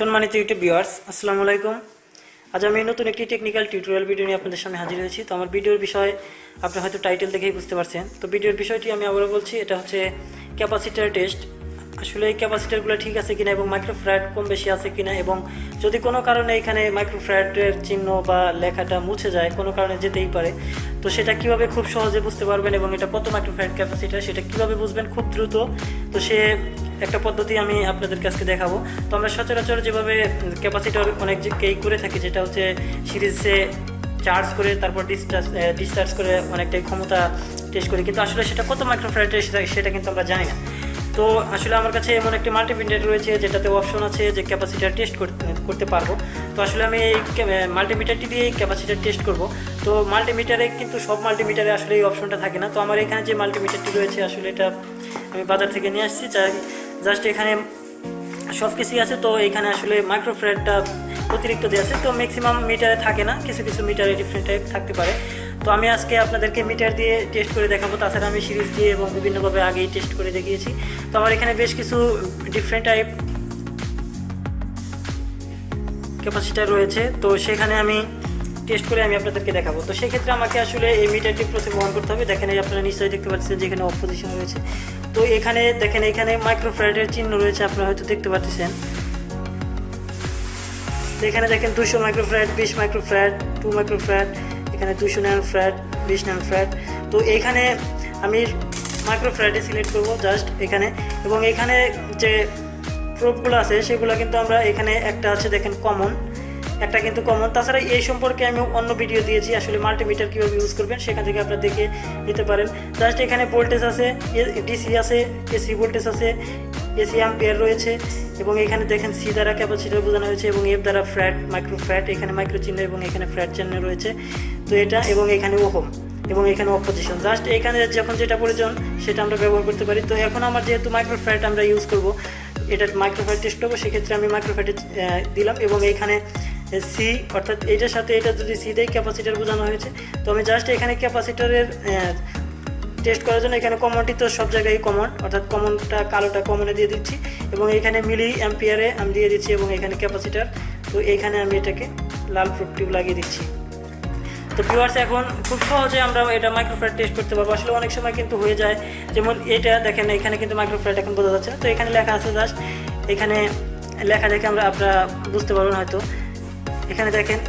সম্মানিত YouTube viewers, আসসালামু আলাইকুম। আজ আমি নতুন একটি টেকনিক্যাল টিউটোরিয়াল ভিডিও নিয়ে আপনাদের সামনে হাজির হয়েছি। তো আমার ভিডিওর বিষয় আপনি হয়তো টাইটেল দেখেই বুঝতে পারছেন। তো ভিডিওর বিষয়টি আমি আবারও বলছি, এটা হচ্ছে ক্যাপাসিটার টেস্ট। আসলে এই ক্যাপাসিটারগুলো ঠিক আছে কিনা এবং মাইক্রোফ্যারাড কম বেশি আছে কিনা, এবং যদি কোনো কারণে এখানে মাইক্রোফ্যারাডের চিহ্ন বা লেখাটা মুছে যায়, কোনো কারণে যেতেই পারে, তো সেটা কিভাবে খুব সহজে বুঝতে পারবেন এবং এটা কত মাইক্রোফ্যারাড ক্যাপাসিটার সেটা কিভাবে বুঝবেন খুব দ্রুত, তো সে একটা পদ্ধতি আমি আপনাদের কাছে দেখাবো। তো আমরা সচরাচর যেভাবে ক্যাপাসিটর অনেককেই করে থাকি, যেটা হচ্ছে সিরিজে চার্জ করে তারপর ডিসচার্জ করে অনেকটাই ক্ষমতা টেস্ট করি, কিন্তু আসলে সেটা কত মাইক্রোফ্যারাড সেটা কিন্তু আমরা জানি না। তো আসলে আমার কাছে এমন একটি মাল্টিমিটার রয়েছে যেটাতে অপশন আছে যে ক্যাপাসিটার টেস্ট করতে পারবো। তো আসলে আমি এই মাল্টিমিটারটি দিয়ে ক্যাপাসিটার টেস্ট করব। তো মাল্টিমিটারে কিন্তু সব মাল্টিমিটারে আসলে এই অপশনটা থাকে না। তো আমার এখানে যে মাল্টিমিটারটি রয়েছে আসলে এটা আমি বাজার থেকে নিয়ে আসছি, জাস্ট এখানে সব কিছুই আছে। তো এখানে আসলে মাইক্রোফ্যারাডটা অতিরিক্ত দেওয়া আছে, তো ম্যাক্সিমাম মিটারে থাকে না, কিছু কিছু মিটারে ডিফারেন্ট টাইপ থাকতে পারে। তো আমি আজকে আপনাদেরকে মিটার দিয়ে টেস্ট করে দেখাবো। তাছাড়া আমি সিরিজ দিয়ে এবং বিভিন্নভাবে আগেই টেস্ট করে দেখিয়েছি। তো আমার এখানে বেশ কিছু ডিফারেন্ট টাইপ ক্যাপাসিটার রয়েছে, তো সেখানে আমি টেস্ট করে আমি আপনাদেরকে দেখাবো। তো সেক্ষেত্রে আমাকে আসলে এই মিটারটি প্রথমে অন করতে হবে। দেখেন, এই আপনারা নিশ্চয়ই দেখতে পাচ্ছেন যে এখানে অফ পজিশন রয়েছে। তো এখানে দেখেন, এখানে মাইক্রোফ্যারাডের চিহ্ন রয়েছে, আপনারা হয়তো দেখতে পাচ্ছেন। এখানে দেখেন 200 মাইক্রোফ্যারাড, 20 মাইক্রোফ্যারাড, 2 মাইক্রোফ্যারাড, এখানে 200 ন্যানোফ্যারাড, 20 ন্যানোফ্যারাড। তো এইখানে আমি মাইক্রোফ্যারাডে সিলেক্ট করব জাস্ট এখানে, এবং এখানে যে প্রোবগুলো আছে সেগুলো কিন্তু আমরা এখানে একটা আছে দেখেন কমন, একটা কিন্তু কমন। তাছাড়া এই সম্পর্কে আমি অন্য ভিডিও দিয়েছি, আসলে মাল্টিমিটার কীভাবে ইউজ করবেন সেখান থেকে আপনারা দেখে নিতে পারেন। জাস্ট এখানে ভোল্টেজ আছে, ডিসি আছে, এসি ভোল্টেজ আছে, এসি অ্যাম্পিয়ার রয়েছে, এবং এখানে দেখেন সি দ্বারা ক্যাপাসিটর বোঝানো হয়েছে এবং এফ দ্বারা ফ্যাট মাইক্রোফ্যাট, এখানে মাইক্রো চিহ্ন এবং এখানে ফ্যাট চিহ্ন রয়েছে। তো এটা এবং এখানে ওহম এবং এখানে অপোজিশন, জাস্ট এখানে যখন যেটা প্রয়োজন সেটা আমরা ব্যবহার করতে পারি। তো এখন আমার যেহেতু মাইক্রোফ্যাট আমরা ইউজ করব, এটা মাইক্রোফ্যাট টেস্ট করবো, সেক্ষেত্রে আমি মাইক্রোফ্যাটে দিলাম এবং এইখানে সি, অর্থাৎ এইটার সাথে এটা যদি সি দেয় ক্যাপাসিটার বোঝানো হয়েছে। তো আমি জাস্ট এখানে ক্যাপাসিটারের টেস্ট করার জন্য এখানে কমনটি তো সব জায়গায় কমন, অর্থাৎ কমনটা কালোটা কমনে দিয়ে দিচ্ছি, এবং এখানে মিলি অ্যাম্পিয়ারে আমি দিয়ে দিচ্ছি, এবং এখানে ক্যাপাসিটার। তো এইখানে আমি এটাকে লাল প্রুফটিউ লাগিয়ে দিচ্ছি। তো ভিউয়ার্স, এখন খুব সহজে আমরা এটা মাইক্রোফ্যারাড টেস্ট করতে পারবো। আসলে অনেক সময় কিন্তু হয়ে যায়, যেমন এটা দেখেন এখানে কিন্তু মাইক্রোফ্যারাড এখন বোঝা যাচ্ছে না। তো এখানে লেখা আছে, জাস্ট এখানে লেখা দেখে আপনারা বুঝতে পারবেন হয়তো। এখানে দেখেন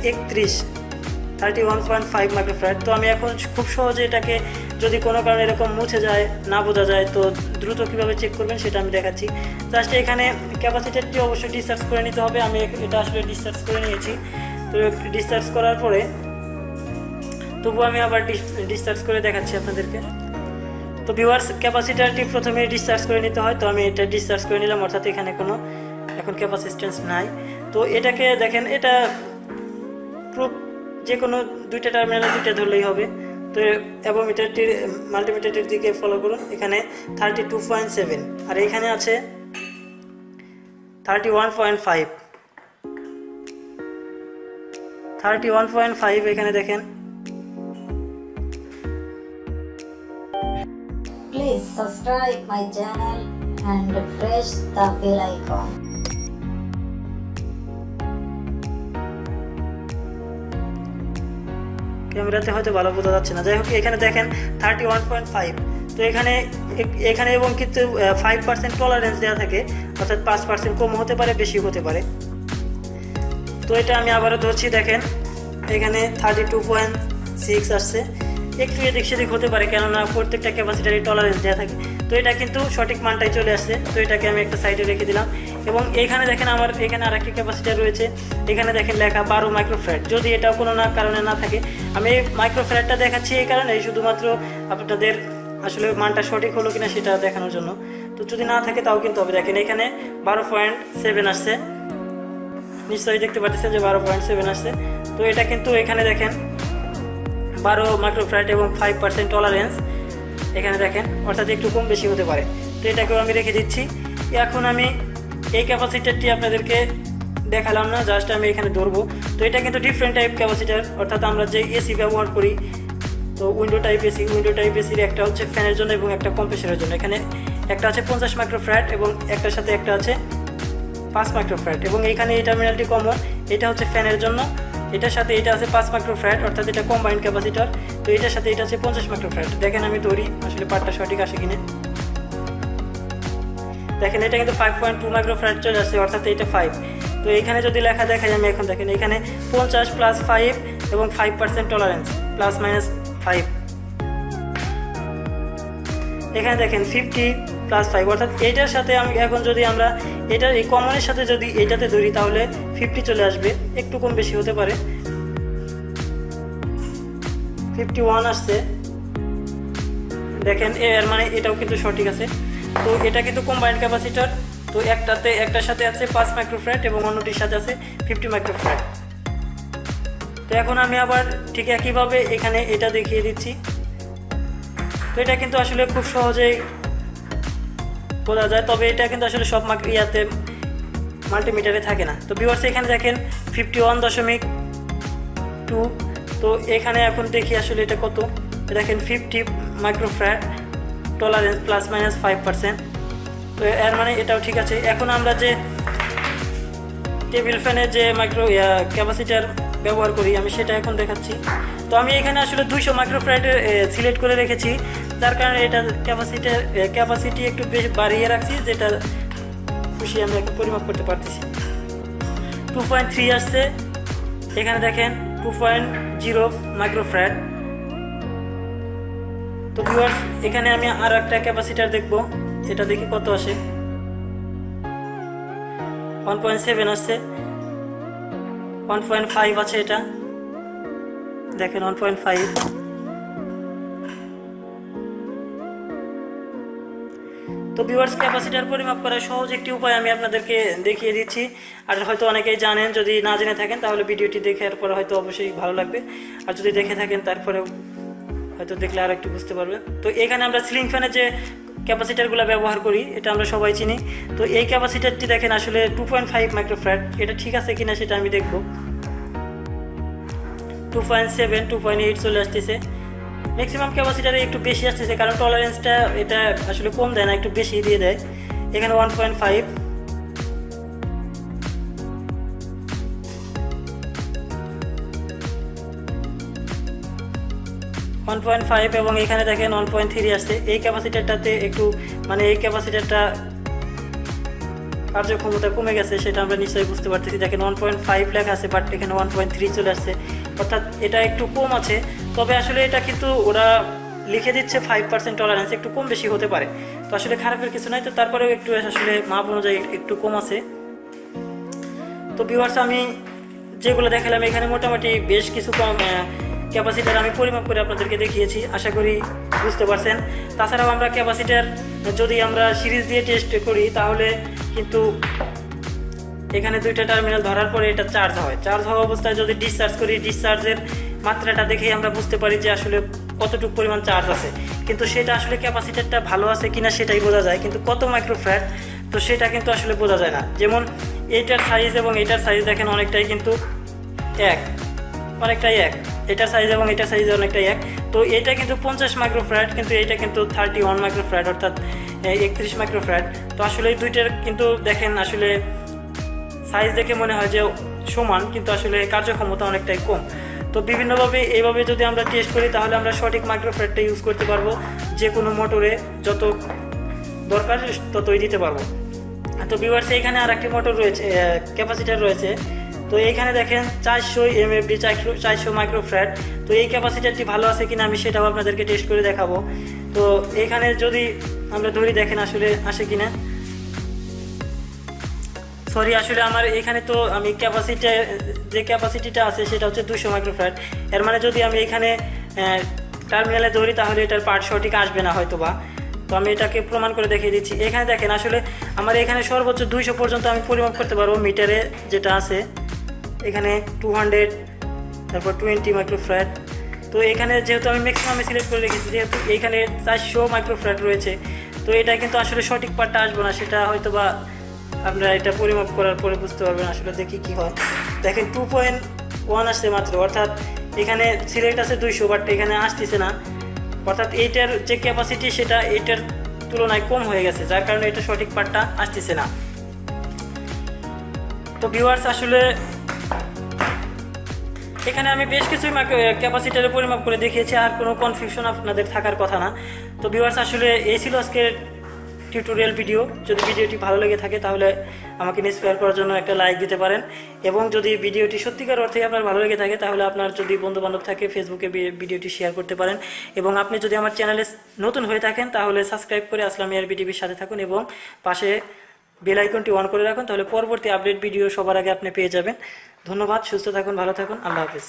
31.5 মাইক্রোফ্যারাড। তো আমি এখন খুব সহজে এটাকে যদি কোনো কারণে এরকম মুছে যায়, না বোঝা যায়, তো দ্রুত কীভাবে চেক করবেন সেটা আমি দেখাচ্ছি। জাস্ট এখানে ক্যাপাসিটারটি অবশ্যই ডিসচার্জ করে নিতে হবে। আমি এটা আসলে ডিসচার্জ করে নিয়েছি। তো ডিসচার্জ করার পরে তবু আমি আবার ডিসচার্জ করে দেখাচ্ছি আপনাদেরকে। তো ভিউয়ার্স, ক্যাপাসিটারটি প্রথমে ডিসচার্জ করে নিতে হয়। তো আমি এটা ডিসচার্জ করে নিলাম, অর্থাৎ এখানে কোনো এখন ক্যাপাসিটেন্স নাই। তো এটাকে দেখেন, এটা প্রুফ যে কোনো দুইটা টার্মিনালে দুইটা ধরলেই হবে। তো এবং মিটারটির মাল্টিমিটারটির দিকে ফলো করুন, এখানে 32.7 আর এখানে আছে 31.5 এখানে দেখেন। Please subscribe my channel and press the bell icon. ক্যামেরাতে হয়তো ভালো বোঝা যাচ্ছে না, যাই হোক এখানে দেখেন 31.5। তো এখানে এবং কিন্তু 5% টলারেন্স দেওয়া থাকে, অর্থাৎ 5% কম হতে পারে, বেশি হতে পারে। তো এটা আমি আবারও ধরছি, দেখেন এখানে 32.6 আসছে। একটু এদিক সেদিক হতে পারে, কেননা প্রত্যেকটা ক্যাপাসিটারই টলারেন্স দেওয়া থাকে। তো এটা কিন্তু সঠিক মানটাই চলে আসছে। তো এটাকে আমি একটা সাইডে রেখে দিলাম, এবং এইখানে দেখেন আমার এখানে আরেকটি ক্যাপাসিটার রয়েছে। এখানে দেখেন লেখা 12 মাইক্রোফ্যারাড। যদি এটাও কোনো কারণে না থাকে, আমি মাইক্রোফ্যারাডটা দেখাচ্ছি এই কারণে, শুধুমাত্র আপনাদের আসলে মানটা সঠিক হলো কিনা সেটা দেখানোর জন্য। তো যদি না থাকে তাও কিন্তু হবে। দেখেন এখানে 12.7 আসছে, নিশ্চয়ই দেখতে পাচ্ছেন যে 12.7 আসছে। তো এটা কিন্তু এখানে দেখেন 12 মাইক্রোফ্যারাড এবং 5% টলারেন্স এখানে দেখেন, অর্থাৎ একটু কম বেশি হতে পারে। তো এটাকেও আমি রেখে দিচ্ছি। এখন আমি এই ক্যাপাসিটারটি আপনাদেরকে দেখালাম না, জাস্ট আমি এখানে ধরবো। তো এটা কিন্তু ডিফারেন্ট টাইপ ক্যাপাসিটার, অর্থাৎ আমরা যে এসি ব্যবহার করি, তো উইন্ডো টাইপ এসির একটা হচ্ছে ফ্যানের জন্য এবং একটা কম্প্রেসরের জন্য। এখানে একটা আছে 50 মাইক্রোফ্যারাড এবং একটার সাথে একটা আছে 5 মাইক্রোফ্যারাড এবং এখানে এই টার্মিনালটি কমন, এটা হচ্ছে ফ্যানের জন্য, এটার সাথে এটা আছে 5 মাইক্রোফ্যারাড, অর্থাৎ এটা কম্বাইন্ড ক্যাপাসিটর। তো এটার সাথে এটা আছে 50 মাইক্রোফ্যারাড। দেখেন আমি ধরি আসলে পার্টটা সঠিক আসে কিনা। দেখেন এটা কিন্তু 5.2 মাইক্রোফ্যারাড চলে আসছে, অর্থাৎ এটা 5। তো এখানে যদি লেখা দেখাই আমি এখন, দেখেন এখানে 50 প্লাস 5 এবং 5% টলারেন্স প্লাস মাইনাস 5। এখানে দেখেন 50 প্লাস 5, অর্থাৎ এইটার সাথে আমি এখন যদি আমরা এটা এই কমনের সাথে যদি এটাতে ধরি তাহলে 50 চলে আসবে, একটু কম বেশি হতে পারে। 51 আসছে, দেখেন এর মানে এটাও কিন্তু সঠিক আছে। তো এটা কিন্তু কম্বাইন্ড ক্যাপাসিটর। তো একটার সাথে আছে 5 মাইক্রোফ্যারাড এবং অন্যটির সাথে আছে 50 মাইক্রোফ্যারাড। তো এখন আমি আবার ঠিক একইভাবে এখানে এটা দেখিয়ে দিচ্ছি। তো এটা কিন্তু আসলে খুব সহজেই বোঝা যায়, তবে এটা কিন্তু আসলে সব ইয়াতে মাল্টিমিটারে থাকে না। তো ভিউয়ার্স এখানে দেখেন 51.2। তো এখানে এখন দেখি আসলে এটা কত। দেখেন 50 মাইক্রোফ্যারাড টলারেন্স প্লাস মাইনাস 5%। তো এর মানে এটাও ঠিক আছে। এখন আমরা যে টেবিল ফ্যানে যে ক্যাপাসিটার ব্যবহার করি আমি সেটা এখন দেখাচ্ছি। তো আমি এখানে আসলে 200 মাইক্রোফ্যারাডের সিলেক্ট করে রেখেছি, যার কারণে এটা ক্যাপাসিটি একটু বেশ বাড়িয়ে রাখছি, যেটা খুশি আমরা একটু পরিমাপ করতে পারতেছি। 2.3 আসছে, এখানে দেখেন 2.0 মাইক্রোফ্যারাড। তো ভিউয়ার্স এখানে আমি আর একটা ক্যাপাসিটার দেখবো, এটা দেখি কত আসে। 1.7 আসছে, 1.5 আছে, এটা দেখেন 1.5। তো ভিউয়ার্স ক্যাপাসিটার পরিমাপ করার সহজ একটি উপায় আমি আপনাদেরকে দেখিয়ে দিচ্ছি। আর হয়তো অনেকেই জানেন, যদি না জেনে থাকেন তাহলে ভিডিওটি দেখার পরে হয়তো অবশ্যই ভালো লাগবে, আর যদি দেখে থাকেন তারপরেও হয়তো দেখলে আর একটু বুঝতে পারবে। তো এখানে আমরা সিলিং ফ্যানে যে ক্যাপাসিটারগুলো ব্যবহার করি এটা আমরা সবাই চিনি। তো এই ক্যাপাসিটারটি দেখেন আসলে 2.5 মাইক্রোফ্যারাড, এটা ঠিক আছে কিনা সেটা আমি দেখব। 2.7, 2.8 চলে আসতেছে। ম্যাক্সিমাম ক্যাপাসিটারে একটু বেশি আসতেছে, কারণ টলারেন্সটা এটা আসলে কম দেয় না, একটু বেশি দিয়ে দেয়। এখানে 1.5, এবং এখানে দেখেন 1.3 আসছে। এই ক্যাপাসিটারটাতে একটু মানে এই ক্যাপাসিটারটা কার্যক্ষমতা কমে গেছে, সেটা আমরা নিশ্চয়ই বুঝতে পারতেছি। দেখেন 1.5 লেখা আছে, বাট এখানে 1.3 চলে আসছে, অর্থাৎ এটা একটু কম আছে। তবে আসলে এটা কিন্তু ওরা লিখে দিচ্ছে 5% টলারেন্স, একটু কম বেশি হতে পারে। তো আসলে খারাপের কিছু নাই, তো তারপরেও একটু আসলে মাপ অনুযায়ী একটু কম আছে। তো ভিউয়ার্স আমি যেগুলো দেখালাম এখানে মোটামুটি বেশ কিছু কম ক্যাপাসিটার আমি পরিমাপ করে আপনাদেরকে দেখিয়েছি, আশা করি বুঝতে পারছেন। তাছাড়াও আমরা ক্যাপাসিটার যদি আমরা সিরিজ দিয়ে টেস্ট করি তাহলে কিন্তু এখানে দুইটা টার্মিনাল ধরার পরে এটা চার্জ হয়। চার্জ হওয়া অবস্থায় যদি ডিসচার্জ করি, ডিসচার্জের মাত্রাটা দেখেই আমরা বুঝতে পারি যে আসলে কতটুকু পরিমাণ চার্জ আছে। কিন্তু সেটা আসলে ক্যাপাসিটারটা ভালো আছে কিনা সেটাই বোঝা যায়, কিন্তু কত মাইক্রোফ্যারাড তো সেটা কিন্তু আসলে বোঝা যায় না। যেমন এইটার সাইজ এবং এটার সাইজ দেখেন অনেকটাই কিন্তু অনেকটাই এক, এটার সাইজ এবং এটার সাইজ অনেকটাই এক। তো এটা কিন্তু 50 মাইক্রোফ্যারাড, কিন্তু এটা কিন্তু 31 মাইক্রোফ্যারাড, অর্থাৎ 31 মাইক্রোফ্যারাড। তো আসলে এই দুইটার কিন্তু দেখেন আসলে সাইজ দেখে মনে হয় যে সমান, কিন্তু আসলে কার্যক্ষমতা অনেকটাই কম। তো বিভিন্নভাবে এইভাবে যদি আমরা টেস্ট করি তাহলে আমরা সঠিক মাইক্রোফ্যারাডটা ইউজ করতে পারবো, যে কোনো মোটরে যত দরকার ততই দিতে পারবো। তো ভিউয়ার্স এখানে আর একটি মোটর রয়েছে, ক্যাপাসিটার রয়েছে। তো এইখানে দেখেন 400 MFD 400 মাইক্রোফ্যারাড। তো এই ক্যাপাসিটারটি ভালো আছে কিনা আমি সেটাও আপনাদেরকে টেস্ট করে দেখাবো। তো এখানে যদি আমরা ধরি দেখেন আসলে আসে কিনা। সরি, আসলে আমার এখানে তো আমি যে ক্যাপাসিটিটা আছে সেটা হচ্ছে 200 মাইক্রোফ্যারাড। এর মানে যদি আমি এখানে টার্মিনালে ধরি তাহলে এটার পার্ট সঠিক আসবে না হয়তো বা। তো আমি এটাকে প্রমাণ করে দেখিয়ে দিচ্ছি। এখানে দেখেন আসলে আমার এখানে সর্বোচ্চ 200 পর্যন্ত আমি পরিমাপ করতে পারবো মিটারে যেটা আছে। এখানে 200, তারপর 20 মাইক্রোফ্যারাড। তো এখানে যেহেতু আমি ম্যাক্সিমামে সিলেক্ট করে রেখেছি, যেহেতু এখানে 400 মাইক্রোফ্যারাড রয়েছে, তো এটা কিন্তু আসলে সঠিক পার্টটা আসবে না, সেটা হয়তো বা আপনারা এটা পরিমাপ করার পরে বুঝতে পারবেন। আসলে দেখি কি হয়। দেখেন 2.1 আসছে মাত্র, অর্থাৎ এখানে সিলেক্ট আছে 200, বাট এখানে আসতেছে না, অর্থাৎ এইটার যে ক্যাপাসিটি সেটা এটার তুলনায় কম হয়ে গেছে, যার কারণে এটা সঠিক পার্টটা আসতেছে না। তো ভিউয়ার্স আসলে এখানে আমি বেশ কিছুই ক্যাপাসিটারের পরিমাপ করে দেখিয়েছি, আর কোনো কনফিউশন আপনাদের থাকার কথা না। তো ভিউয়ার্স আসলে এই ছিল আজকের টিউটোরিয়াল ভিডিও। যদি ভিডিওটি ভালো লেগে থাকে তাহলে আমাকে ইন্সপায়ার করার জন্য একটা লাইক দিতে পারেন, এবং যদি ভিডিওটি সত্যিকার অর্থে আপনার ভালো লেগে থাকে তাহলে আপনার যদি বন্ধুবান্ধব থাকে ফেসবুকে ভিডিওটি শেয়ার করতে পারেন, এবং আপনি যদি আমার চ্যানেলে নতুন হয়ে থাকেন তাহলে সাবস্ক্রাইব করে আসলাম বিটিভির সাথে থাকুন এবং পাশে বেল আইকনটি অন করে রাখুন, তাহলে পরবর্তী আপডেট ভিডিও সবার আগে আপনি পেয়ে যাবেন। ধন্যবাদ, সুস্থ থাকুন, ভালো থাকুন, আল্লাহ হাফেজ।